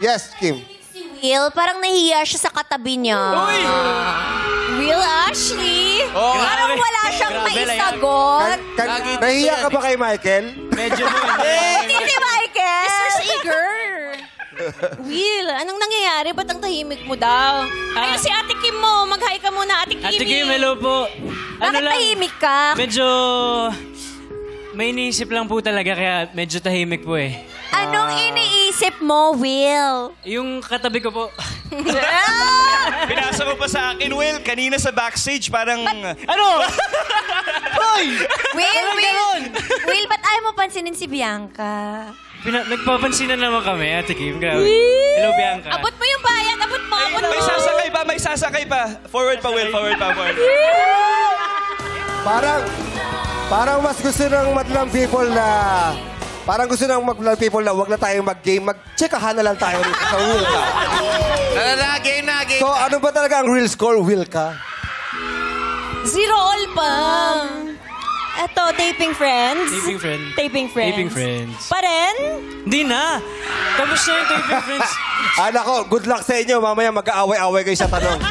Yes, Kim. Si Will, parang nahiya siya sa katabi niya. Uy! Will Ashley? Oh, Parang grabe. wala siyang Grabe, maisagot. Nahiya ka ba kay Michael? Medyo mo. Hindi si Michael. Mr. Seeger. Will, anong nangyayari? Ba't ang tahimik mo daw? Ayun si Ate Kim mo. Mag-hi ka muna, Ate Kim. Ate Kim, hello po. Bakit tahimik ka? Medyo... May iniisip lang po talaga kaya medyo tahimik po eh. Anong iniisip mo, Will? Yung katabi ko po. Pinasa mo pa sa akin, Will. Kanina sa backstage, parang... Ano? Will, ba't ayaw mo pansinin si Bianca? Nagpapansin na naman kami, Ate Kim. Grabe. Hello, Bianca. Abot mo yung bayad, abot mo, abot mo. May sasakay pa, may sasakay pa. Forward pa, Will. Forward pa, forward. Parang mas gusto ng Madlang people na... Parang gusto ng Madlang people na wag na tayong mag-game. Mag-checkahan na lang tayo rito sa Will ka. Game na. So, ano ba talaga ang real score, Will ka? 0-all pa. Eto, taping friends. Taping friends. Taping friends. Taping friends. Pa rin? Hindi na. Tapos na yung taping friends. Nako, good luck sa inyo. Mamaya mag-aaway-aaway kayo sa tanong.